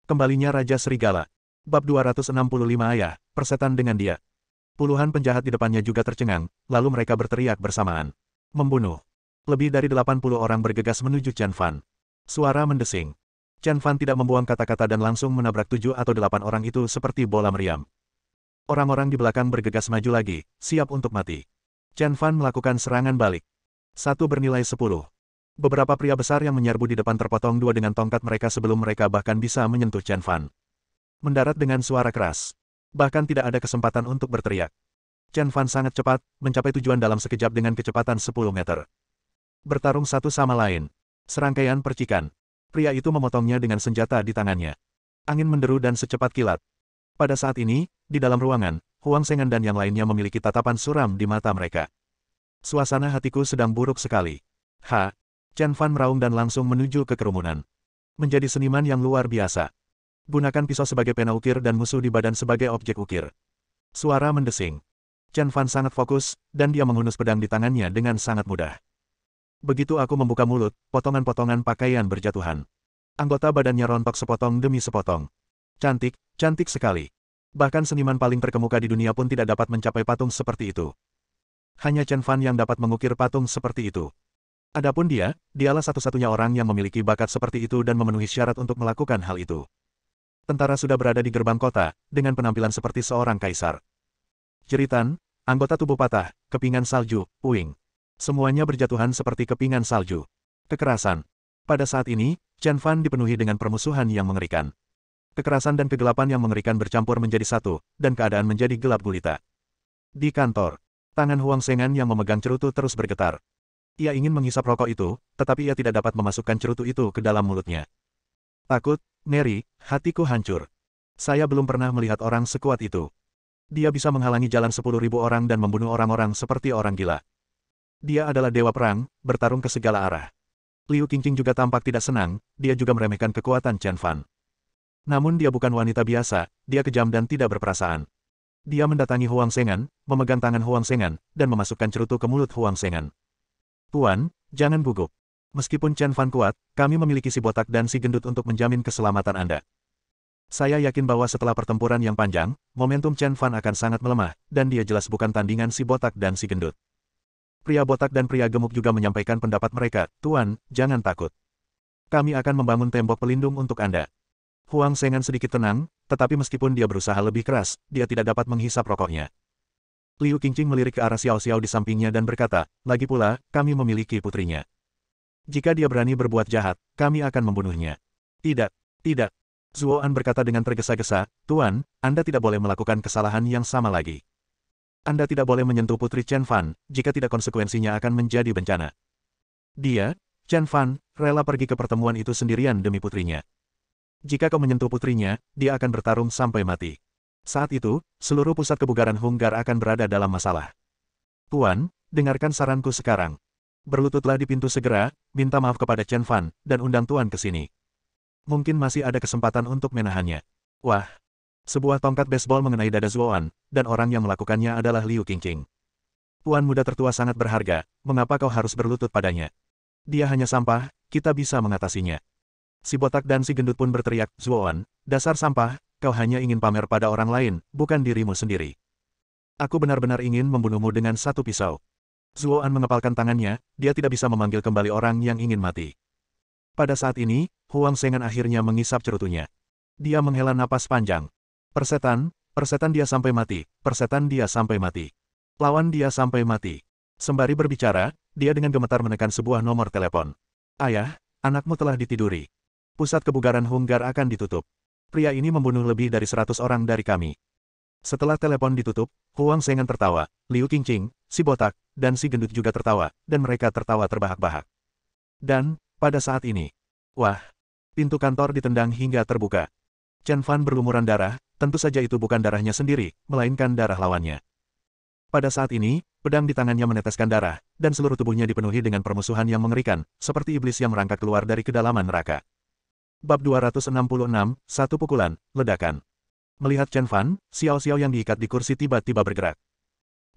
Kembalinya Raja Serigala. Bab 265 Ayah, persetan dengan dia. Puluhan penjahat di depannya juga tercengang, lalu mereka berteriak bersamaan. Membunuh. Lebih dari 80 orang bergegas menuju Chen Fan. Suara mendesing. Chen Fan tidak membuang kata-kata dan langsung menabrak 7 atau 8 orang itu seperti bola meriam. Orang-orang di belakang bergegas maju lagi, siap untuk mati. Chen Fan melakukan serangan balik. Satu bernilai 10. Beberapa pria besar yang menyerbu di depan terpotong dua dengan tongkat mereka sebelum mereka bahkan bisa menyentuh Chen Fan. Mendarat dengan suara keras. Bahkan tidak ada kesempatan untuk berteriak. Chen Fan sangat cepat, mencapai tujuan dalam sekejap dengan kecepatan 10 meter. Bertarung satu sama lain. Serangkaian percikan. Pria itu memotongnya dengan senjata di tangannya. Angin menderu dan secepat kilat. Pada saat ini, di dalam ruangan, Huang Sengan dan yang lainnya memiliki tatapan suram di mata mereka. Suasana hatiku sedang buruk sekali. Chen Fan meraung dan langsung menuju ke kerumunan. Menjadi seniman yang luar biasa. Gunakan pisau sebagai pena ukir dan musuh di badan sebagai objek ukir. Suara mendesing. Chen Fan sangat fokus, dan dia menghunus pedang di tangannya dengan sangat mudah. Begitu aku membuka mulut, potongan-potongan pakaian berjatuhan. Anggota badannya rontok sepotong demi sepotong. Cantik, cantik sekali. Bahkan seniman paling terkemuka di dunia pun tidak dapat mencapai patung seperti itu. Hanya Chen Fan yang dapat mengukir patung seperti itu. Adapun dialah satu-satunya orang yang memiliki bakat seperti itu dan memenuhi syarat untuk melakukan hal itu. Tentara sudah berada di gerbang kota, dengan penampilan seperti seorang kaisar. Jeritan, anggota tubuh patah, kepingan salju, puing. Semuanya berjatuhan seperti kepingan salju. Kekerasan. Pada saat ini, Chen Fan dipenuhi dengan permusuhan yang mengerikan. Kekerasan dan kegelapan yang mengerikan bercampur menjadi satu, dan keadaan menjadi gelap gulita. Di kantor, tangan Huang Sengan yang memegang cerutu terus bergetar. Ia ingin menghisap rokok itu, tetapi ia tidak dapat memasukkan cerutu itu ke dalam mulutnya. Takut, ngeri, hatiku hancur. Saya belum pernah melihat orang sekuat itu. Dia bisa menghalangi jalan 10.000 orang dan membunuh orang-orang seperti orang gila. Dia adalah dewa perang, bertarung ke segala arah. Liu Qingqing juga tampak tidak senang, dia juga meremehkan kekuatan Chen Fan. Namun dia bukan wanita biasa, dia kejam dan tidak berperasaan. Dia mendatangi Huang Sengan, memegang tangan Huang Sengan, dan memasukkan cerutu ke mulut Huang Sengan. Tuan, jangan gugup. Meskipun Chen Fan kuat, kami memiliki si botak dan si gendut untuk menjamin keselamatan Anda. Saya yakin bahwa setelah pertempuran yang panjang, momentum Chen Fan akan sangat melemah, dan dia jelas bukan tandingan si botak dan si gendut. Pria botak dan pria gemuk juga menyampaikan pendapat mereka, Tuan, jangan takut. Kami akan membangun tembok pelindung untuk Anda. Huang Sengan sedikit tenang, tetapi meskipun dia berusaha lebih keras, dia tidak dapat menghisap rokoknya. Liu Qingqing melirik ke arah Xiao Xiao di sampingnya dan berkata, lagi pula, kami memiliki putrinya. Jika dia berani berbuat jahat, kami akan membunuhnya. Tidak, tidak. Zuoan berkata dengan tergesa-gesa, Tuan, Anda tidak boleh melakukan kesalahan yang sama lagi. Anda tidak boleh menyentuh putri Chen Fan, jika tidak konsekuensinya akan menjadi bencana. Dia, Chen Fan, rela pergi ke pertemuan itu sendirian demi putrinya. Jika kau menyentuh putrinya, dia akan bertarung sampai mati. Saat itu, seluruh pusat kebugaran Hunggar akan berada dalam masalah. Tuan, dengarkan saranku sekarang. Berlututlah di pintu segera, minta maaf kepada Chen Fan, dan undang Tuan ke sini. Mungkin masih ada kesempatan untuk menahannya. Wah! Sebuah tongkat baseball mengenai dada Zuoan, dan orang yang melakukannya adalah Liu Qingqing. Tuan muda tertua sangat berharga, mengapa kau harus berlutut padanya? Dia hanya sampah, kita bisa mengatasinya. Si botak dan si gendut pun berteriak, Zuoan, dasar sampah, kau hanya ingin pamer pada orang lain, bukan dirimu sendiri. Aku benar-benar ingin membunuhmu dengan satu pisau. Zuoan mengepalkan tangannya, dia tidak bisa memanggil kembali orang yang ingin mati. Pada saat ini, Huang Sengan akhirnya mengisap cerutunya. Dia menghela napas panjang. Persetan, persetan dia sampai mati, persetan dia sampai mati. Lawan dia sampai mati. Sembari berbicara, dia dengan gemetar menekan sebuah nomor telepon. Ayah, anakmu telah ditiduri. Pusat kebugaran Hunggar akan ditutup. Pria ini membunuh lebih dari 100 orang dari kami. Setelah telepon ditutup, Huang Sengan tertawa, Liu Qingqing, si botak, dan si gendut juga tertawa, dan mereka tertawa terbahak-bahak. Dan, pada saat ini, wah, pintu kantor ditendang hingga terbuka. Chen Fan berlumuran darah, tentu saja itu bukan darahnya sendiri, melainkan darah lawannya. Pada saat ini, pedang di tangannya meneteskan darah, dan seluruh tubuhnya dipenuhi dengan permusuhan yang mengerikan, seperti iblis yang merangkak keluar dari kedalaman neraka. Bab 266, satu pukulan, ledakan. Melihat Chen Fan, Xiao Xiao yang diikat di kursi tiba-tiba bergerak.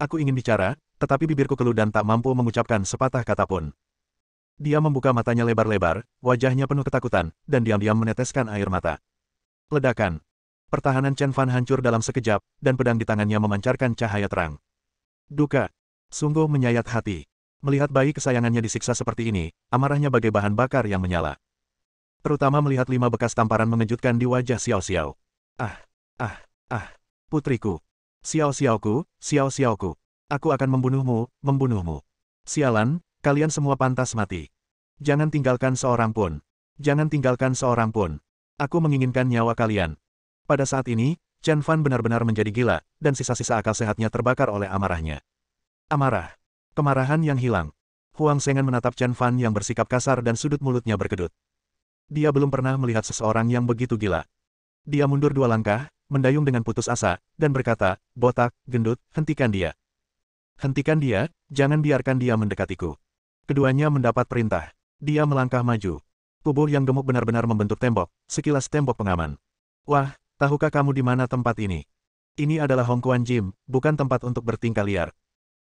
Aku ingin bicara, tetapi bibirku keluh dan tak mampu mengucapkan sepatah kata pun. Dia membuka matanya lebar-lebar, wajahnya penuh ketakutan, dan diam-diam meneteskan air mata. Ledakan. Pertahanan Chen Fan hancur dalam sekejap, dan pedang di tangannya memancarkan cahaya terang. Duka. Sungguh menyayat hati. Melihat bayi kesayangannya disiksa seperti ini, amarahnya bagai bahan bakar yang menyala. Terutama melihat 5 bekas tamparan mengejutkan di wajah Xiao Xiao. Ah, ah, ah, putriku. Xiao Xiaoku, Xiao Xiaoku. Aku akan membunuhmu, membunuhmu. Sialan, kalian semua pantas mati. Jangan tinggalkan seorang pun. Jangan tinggalkan seorang pun. Aku menginginkan nyawa kalian. Pada saat ini, Chen Fan benar-benar menjadi gila, dan sisa-sisa akal sehatnya terbakar oleh amarahnya. Amarah. Kemarahan yang hilang. Huang Zhengan menatap Chen Fan yang bersikap kasar dan sudut mulutnya berkedut. Dia belum pernah melihat seseorang yang begitu gila. Dia mundur 2 langkah, mendayung dengan putus asa, dan berkata, "Botak, gendut, hentikan dia. Hentikan dia, jangan biarkan dia mendekatiku." Keduanya mendapat perintah. Dia melangkah maju. Tubuh yang gemuk benar-benar membentuk tembok, sekilas tembok pengaman. "Wah, tahukah kamu di mana tempat ini? Ini adalah Hongkuan Gym, bukan tempat untuk bertingkah liar.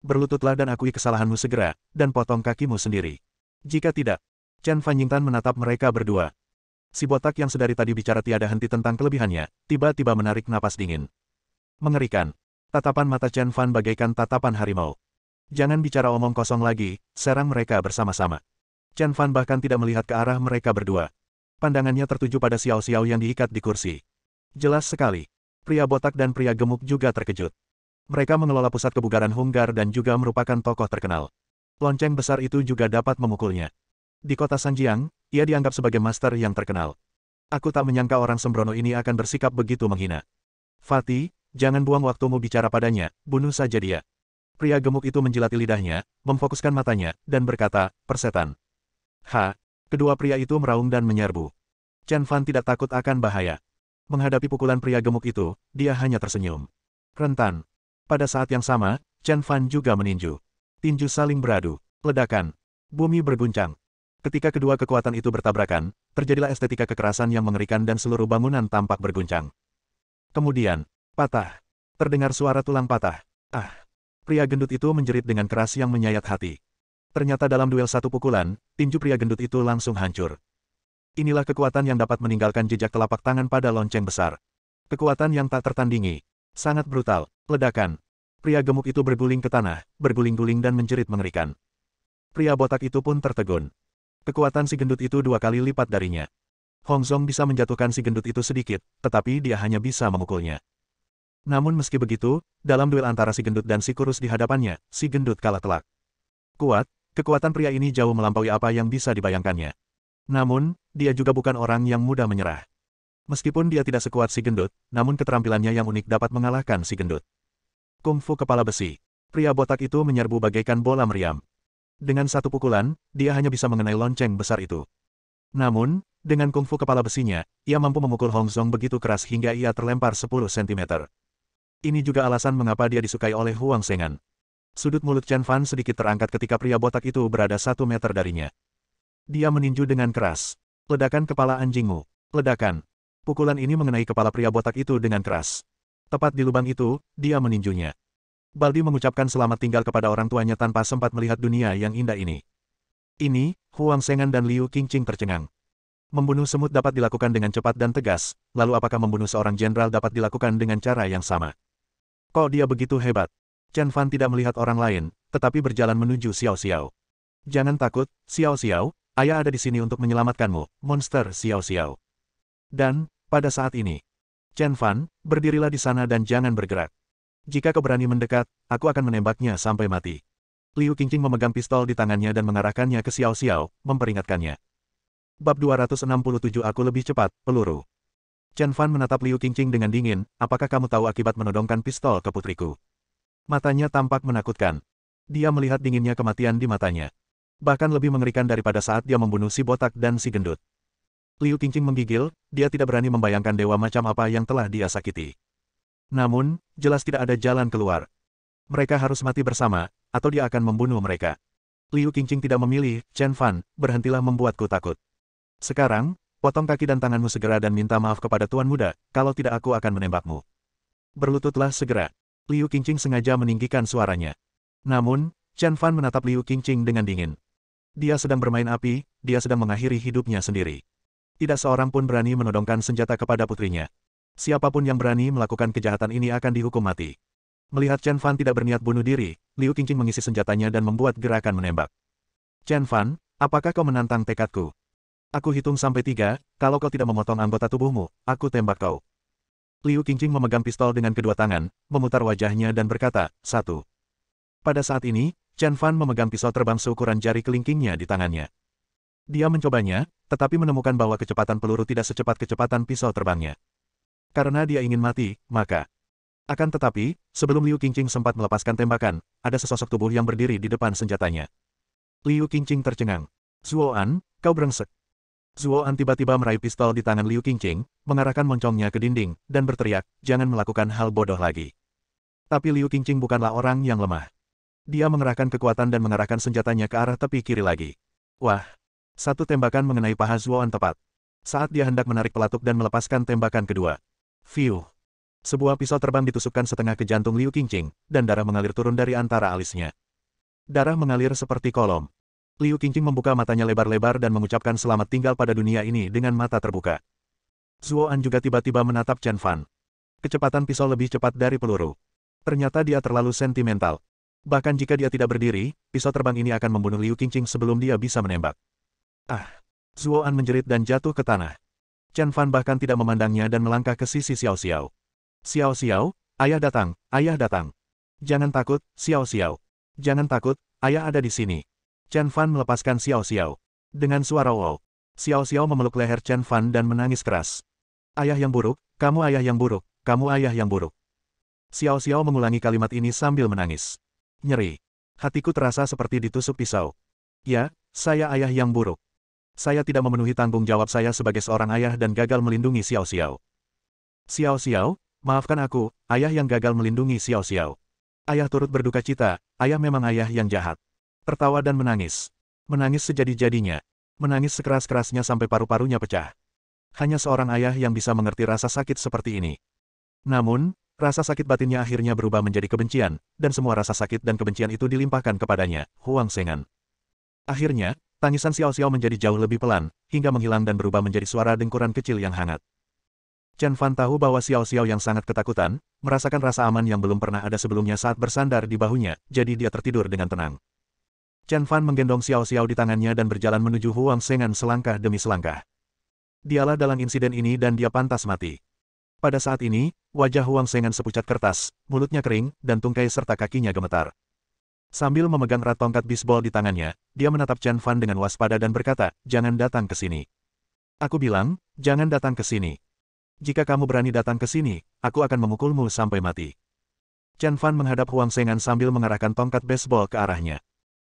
Berlututlah dan akui kesalahanmu segera, dan potong kakimu sendiri. Jika tidak." Chen Fan Yingtan menatap mereka berdua. Si botak yang sedari tadi bicara tiada henti tentang kelebihannya, tiba-tiba menarik napas dingin. Mengerikan. Tatapan mata Chen Fan bagaikan tatapan harimau. "Jangan bicara omong kosong lagi," serang mereka bersama-sama. Chen Fan bahkan tidak melihat ke arah mereka berdua. Pandangannya tertuju pada Xiao Xiao yang diikat di kursi. Jelas sekali. Pria botak dan pria gemuk juga terkejut. Mereka mengelola pusat kebugaran Hunggar dan juga merupakan tokoh terkenal. Lonceng besar itu juga dapat memukulnya. Di kota Sanjiang, ia dianggap sebagai master yang terkenal. Aku tak menyangka orang sembrono ini akan bersikap begitu menghina. "Fatih, jangan buang waktumu bicara padanya, bunuh saja dia." Pria gemuk itu menjilati lidahnya, memfokuskan matanya, dan berkata, "Persetan." Kedua pria itu meraung dan menyerbu. Chen Fan tidak takut akan bahaya. Menghadapi pukulan pria gemuk itu, dia hanya tersenyum. Rentan. Pada saat yang sama, Chen Fan juga meninju. Tinju saling beradu. Ledakan. Bumi berguncang. Ketika kedua kekuatan itu bertabrakan, terjadilah estetika kekerasan yang mengerikan dan seluruh bangunan tampak berguncang. Kemudian, patah. Terdengar suara tulang patah. Ah! Pria gendut itu menjerit dengan keras yang menyayat hati. Ternyata dalam duel satu pukulan, tinju pria gendut itu langsung hancur. Inilah kekuatan yang dapat meninggalkan jejak telapak tangan pada lonceng besar. Kekuatan yang tak tertandingi. Sangat brutal. Ledakan. Pria gemuk itu berguling ke tanah, berguling-guling dan menjerit mengerikan. Pria botak itu pun tertegun. Kekuatan si gendut itu 2 kali lipat darinya. Hong Zong bisa menjatuhkan si gendut itu sedikit, tetapi dia hanya bisa memukulnya. Namun meski begitu, dalam duel antara si gendut dan si kurus di hadapannya, si gendut kalah telak. Kuat, kekuatan pria ini jauh melampaui apa yang bisa dibayangkannya. Namun, dia juga bukan orang yang mudah menyerah. Meskipun dia tidak sekuat si gendut, namun keterampilannya yang unik dapat mengalahkan si gendut. Kungfu kepala besi. Pria botak itu menyerbu bagaikan bola meriam. Dengan satu pukulan, dia hanya bisa mengenai lonceng besar itu. Namun, dengan kungfu kepala besinya, ia mampu memukul Hong Zong begitu keras hingga ia terlempar 10 cm. Ini juga alasan mengapa dia disukai oleh Huang Zhengan. Sudut mulut Chen Fan sedikit terangkat ketika pria botak itu berada 1 meter darinya. Dia meninju dengan keras. "Ledakan kepala anjingmu." Ledakan. Pukulan ini mengenai kepala pria botak itu dengan keras. Tepat di lubang itu, dia meninjunya. Baldi mengucapkan selamat tinggal kepada orang tuanya tanpa sempat melihat dunia yang indah ini. Ini, Huang Zhengan dan Liu Qingqing tercengang. Membunuh semut dapat dilakukan dengan cepat dan tegas, lalu apakah membunuh seorang jenderal dapat dilakukan dengan cara yang sama? Kok dia begitu hebat? Chen Fan tidak melihat orang lain, tetapi berjalan menuju Xiao Xiao. "Jangan takut, Xiao Xiao, ayah ada di sini untuk menyelamatkanmu, monster Xiao Xiao." Dan, pada saat ini, "Chen Fan, berdirilah di sana dan jangan bergerak. Jika kau berani mendekat, aku akan menembaknya sampai mati." Liu Qingqing memegang pistol di tangannya dan mengarahkannya ke Xiao Xiao, memperingatkannya. Bab 267 Aku lebih cepat, peluru. Chen Fan menatap Liu Qingqing dengan dingin, "Apakah kamu tahu akibat menodongkan pistol ke putriku?" Matanya tampak menakutkan. Dia melihat dinginnya kematian di matanya. Bahkan lebih mengerikan daripada saat dia membunuh si botak dan si gendut. Liu Qingqing menggigil, dia tidak berani membayangkan dewa macam apa yang telah dia sakiti. Namun, jelas tidak ada jalan keluar. Mereka harus mati bersama, atau dia akan membunuh mereka. Liu Qingqing tidak memilih. "Chen Fan, berhentilah membuatku takut. Sekarang, potong kaki dan tanganmu segera dan minta maaf kepada Tuan Muda, kalau tidak aku akan menembakmu." "Berlututlah segera." Liu Qingqing sengaja meninggikan suaranya. Namun, Chen Fan menatap Liu Qingqing dengan dingin. Dia sedang bermain api, dia sedang mengakhiri hidupnya sendiri. Tidak seorang pun berani menodongkan senjata kepada putrinya. Siapapun yang berani melakukan kejahatan ini akan dihukum mati. Melihat Chen Fan tidak berniat bunuh diri, Liu Qingqing mengisi senjatanya dan membuat gerakan menembak. Chen Fan, apakah kau menantang tekadku? Aku hitung sampai 3, kalau kau tidak memotong anggota tubuhmu, aku tembak kau. Liu Qingqing memegang pistol dengan kedua tangan, memutar wajahnya dan berkata, 1. Pada saat ini, Chen Fan memegang pisau terbang seukuran jari kelingkingnya di tangannya. Dia mencobanya, tetapi menemukan bahwa kecepatan peluru tidak secepat kecepatan pisau terbangnya. Karena dia ingin mati, maka... Akan tetapi, sebelum Liu Qingqing sempat melepaskan tembakan, ada sesosok tubuh yang berdiri di depan senjatanya. Liu Qingqing tercengang. Zuoan, kau brengsek. Zuoan tiba-tiba meraih pistol di tangan Liu Qingqing, mengarahkan moncongnya ke dinding, dan berteriak, jangan melakukan hal bodoh lagi. Tapi Liu Qingqing bukanlah orang yang lemah. Dia mengerahkan kekuatan dan mengarahkan senjatanya ke arah tepi kiri lagi. Wah! Satu tembakan mengenai paha Zuoan tepat. Saat dia hendak menarik pelatuk dan melepaskan tembakan kedua. Fiu! Sebuah pisau terbang ditusukkan setengah ke jantung Liu Qingqing, dan darah mengalir turun dari antara alisnya. Darah mengalir seperti kolom. Liu Qingqing membuka matanya lebar-lebar dan mengucapkan selamat tinggal pada dunia ini dengan mata terbuka. Zuoan juga tiba-tiba menatap Chen Fan. Kecepatan pisau lebih cepat dari peluru. Ternyata dia terlalu sentimental. Bahkan jika dia tidak berdiri, pisau terbang ini akan membunuh Liu Qingqing sebelum dia bisa menembak. Ah! Zuoan menjerit dan jatuh ke tanah. Chen Fan bahkan tidak memandangnya dan melangkah ke sisi Xiao Xiao. Xiao Xiao, ayah datang, ayah datang. Jangan takut, Xiao Xiao. Jangan takut, ayah ada di sini. Chen Fan melepaskan Xiao Xiao. Dengan suara wow, Xiao Xiao memeluk leher Chen Fan dan menangis keras. Ayah yang buruk, kamu ayah yang buruk, kamu ayah yang buruk. Xiao Xiao mengulangi kalimat ini sambil menangis. Nyeri. Hatiku terasa seperti ditusuk pisau. Ya, saya ayah yang buruk. Saya tidak memenuhi tanggung jawab saya sebagai seorang ayah dan gagal melindungi Xiao Xiao. Xiao Xiao, maafkan aku, ayah yang gagal melindungi Xiao Xiao. Ayah turut berduka cita, ayah memang ayah yang jahat. Tertawa dan menangis. Menangis sejadi-jadinya. Menangis sekeras-kerasnya sampai paru-parunya pecah. Hanya seorang ayah yang bisa mengerti rasa sakit seperti ini. Namun, rasa sakit batinnya akhirnya berubah menjadi kebencian, dan semua rasa sakit dan kebencian itu dilimpahkan kepadanya, Huang Sengan. Akhirnya, tangisan Xiao Xiao menjadi jauh lebih pelan, hingga menghilang dan berubah menjadi suara dengkuran kecil yang hangat. Chen Fan tahu bahwa Xiao Xiao yang sangat ketakutan, merasakan rasa aman yang belum pernah ada sebelumnya saat bersandar di bahunya, jadi dia tertidur dengan tenang. Chen Fan menggendong Xiao Xiao di tangannya dan berjalan menuju Huang Sengan selangkah demi selangkah. Dialah dalam insiden ini dan dia pantas mati. Pada saat ini, wajah Huang Sengan sepucat kertas, mulutnya kering, dan tungkai serta kakinya gemetar. Sambil memegang erat tongkat bisbol di tangannya, dia menatap Chen Fan dengan waspada dan berkata, jangan datang ke sini. Aku bilang, jangan datang ke sini. Jika kamu berani datang ke sini, aku akan memukulmu sampai mati. Chen Fan menghadap Huang Sengan sambil mengarahkan tongkat baseball ke arahnya.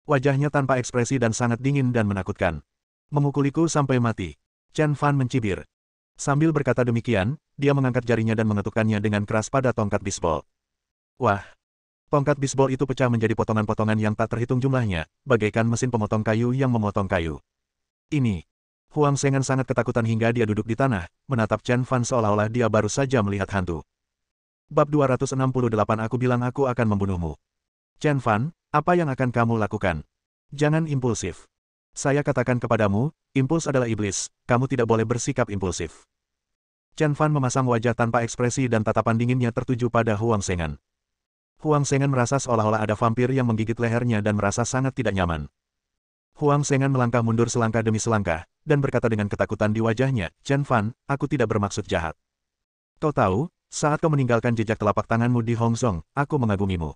Wajahnya tanpa ekspresi dan sangat dingin dan menakutkan. Memukuliku sampai mati. Chen Fan mencibir. Sambil berkata demikian, dia mengangkat jarinya dan mengetukkannya dengan keras pada tongkat bisbol. Wah! Tongkat bisbol itu pecah menjadi potongan-potongan yang tak terhitung jumlahnya, bagaikan mesin pemotong kayu yang memotong kayu. Ini. Huang Sengan sangat ketakutan hingga dia duduk di tanah, menatap Chen Fan seolah-olah dia baru saja melihat hantu. Bab 268 Aku bilang aku akan membunuhmu. Chen Fan, apa yang akan kamu lakukan? Jangan impulsif. Saya katakan kepadamu, impuls adalah iblis, kamu tidak boleh bersikap impulsif. Chen Fan memasang wajah tanpa ekspresi dan tatapan dinginnya tertuju pada Huang Sengan. Huang Sengan merasa seolah-olah ada vampir yang menggigit lehernya dan merasa sangat tidak nyaman. Huang Sengan melangkah mundur selangkah demi selangkah, dan berkata dengan ketakutan di wajahnya, Chen Fan, aku tidak bermaksud jahat. Kau tahu, saat kau meninggalkan jejak telapak tanganmu di Hong Zhong, aku mengagumimu.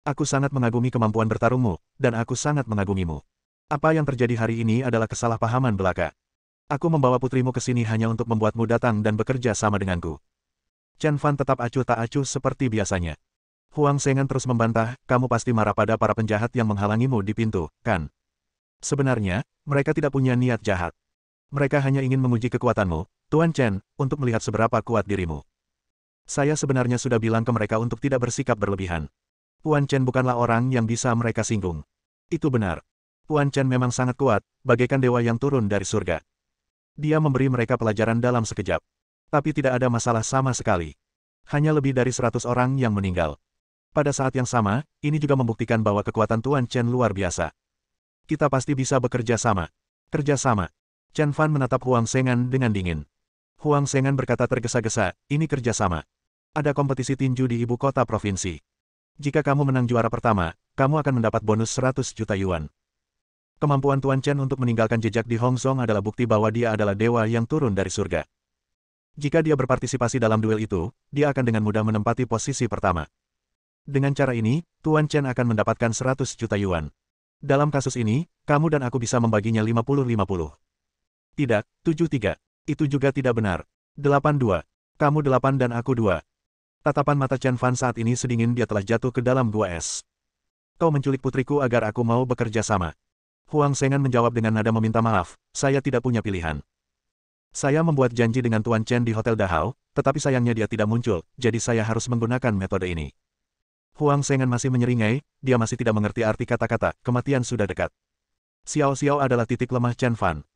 Aku sangat mengagumi kemampuan bertarungmu, dan aku sangat mengagumimu. Apa yang terjadi hari ini adalah kesalahpahaman belaka. Aku membawa putrimu ke sini hanya untuk membuatmu datang dan bekerja sama denganku. Chen Fan tetap acuh tak acuh seperti biasanya. Huang Sengan terus membantah, kamu pasti marah pada para penjahat yang menghalangimu di pintu, kan? Sebenarnya, mereka tidak punya niat jahat. Mereka hanya ingin menguji kekuatanmu, Tuan Chen, untuk melihat seberapa kuat dirimu. Saya sebenarnya sudah bilang ke mereka untuk tidak bersikap berlebihan. Tuan Chen bukanlah orang yang bisa mereka singgung. Itu benar. Tuan Chen memang sangat kuat, bagaikan dewa yang turun dari surga. Dia memberi mereka pelajaran dalam sekejap. Tapi tidak ada masalah sama sekali. Hanya lebih dari 100 orang yang meninggal. Pada saat yang sama, ini juga membuktikan bahwa kekuatan Tuan Chen luar biasa. Kita pasti bisa bekerja sama. Kerja sama. Chen Fan menatap Huang Sengan dengan dingin. Huang Sengan berkata tergesa-gesa, ini kerjasama. Ada kompetisi tinju di ibu kota provinsi. Jika kamu menang juara pertama, kamu akan mendapat bonus 100 juta yuan. Kemampuan Tuan Chen untuk meninggalkan jejak di Hong Zhong adalah bukti bahwa dia adalah dewa yang turun dari surga. Jika dia berpartisipasi dalam duel itu, dia akan dengan mudah menempati posisi pertama. Dengan cara ini, Tuan Chen akan mendapatkan 100 juta yuan. Dalam kasus ini, kamu dan aku bisa membaginya 50-50. Tidak, 7-3. Itu juga tidak benar. 8-2. Kamu 8 dan aku 2. Tatapan mata Chen Fan saat ini sedingin dia telah jatuh ke dalam gua es. Kau menculik putriku agar aku mau bekerja sama. Huang Sengan menjawab dengan nada meminta maaf, saya tidak punya pilihan. Saya membuat janji dengan Tuan Chen di Hotel Dahao, tetapi sayangnya dia tidak muncul, jadi saya harus menggunakan metode ini. Huang Sengan masih menyeringai, dia masih tidak mengerti arti kata-kata, kematian sudah dekat. Xiao Xiao adalah titik lemah Chen Fan.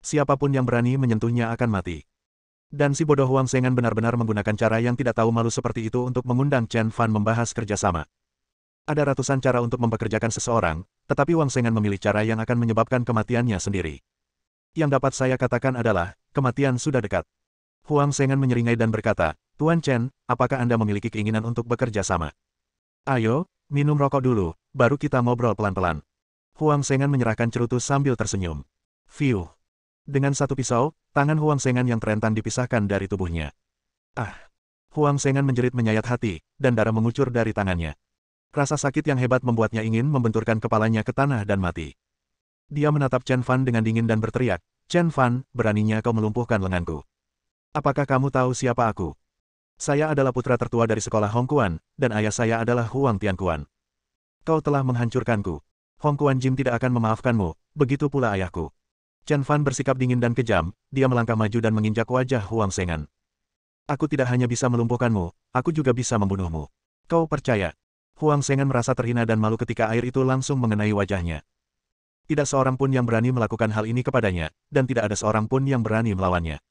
Siapapun yang berani menyentuhnya akan mati. Dan si bodoh Huang Sengan benar-benar menggunakan cara yang tidak tahu malu seperti itu untuk mengundang Chen Fan membahas kerjasama. Ada ratusan cara untuk mempekerjakan seseorang, tetapi Huang Sengan memilih cara yang akan menyebabkan kematiannya sendiri. Yang dapat saya katakan adalah, kematian sudah dekat. Huang Sengan menyeringai dan berkata, Tuan Chen, apakah Anda memiliki keinginan untuk bekerja sama? Ayo, minum rokok dulu, baru kita ngobrol pelan-pelan. Huang Sengan menyerahkan cerutu sambil tersenyum. Fiuh. Dengan satu pisau, tangan Huang Sengan yang terentang dipisahkan dari tubuhnya. Ah! Huang Sengan menjerit menyayat hati, dan darah mengucur dari tangannya. Rasa sakit yang hebat membuatnya ingin membenturkan kepalanya ke tanah dan mati. Dia menatap Chen Fan dengan dingin dan berteriak, Chen Fan, beraninya kau melumpuhkan lenganku. Apakah kamu tahu siapa aku? Saya adalah putra tertua dari sekolah Hong Kuan, dan ayah saya adalah Huang Tianquan. Kau telah menghancurkanku. Hong Kuan Jim tidak akan memaafkanmu, begitu pula ayahku. Chen Fan bersikap dingin dan kejam, dia melangkah maju dan menginjak wajah Huang Sengan. Aku tidak hanya bisa melumpuhkanmu, aku juga bisa membunuhmu. Kau percaya? Huang Sengan merasa terhina dan malu ketika air itu langsung mengenai wajahnya. Tidak seorang pun yang berani melakukan hal ini kepadanya, dan tidak ada seorang pun yang berani melawannya.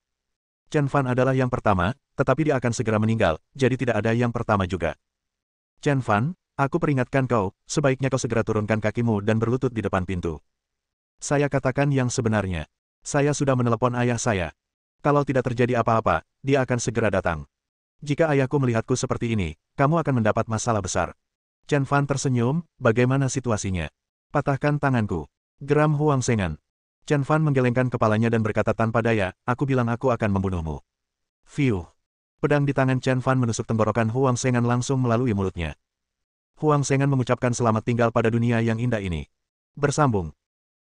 Chen Fan adalah yang pertama, tetapi dia akan segera meninggal, jadi tidak ada yang pertama juga. Chen Fan, aku peringatkan kau, sebaiknya kau segera turunkan kakimu dan berlutut di depan pintu. Saya katakan yang sebenarnya. Saya sudah menelepon ayah saya. Kalau tidak terjadi apa-apa, dia akan segera datang. Jika ayahku melihatku seperti ini, kamu akan mendapat masalah besar. Chen Fan tersenyum, bagaimana situasinya? Patahkan tanganku. Geram Huang Sengan. Chen Fan menggelengkan kepalanya dan berkata tanpa daya, aku bilang aku akan membunuhmu. Fiuh. Pedang di tangan Chen Fan menusuk tenggorokan Huang Sengan langsung melalui mulutnya. Huang Sengan mengucapkan selamat tinggal pada dunia yang indah ini. Bersambung.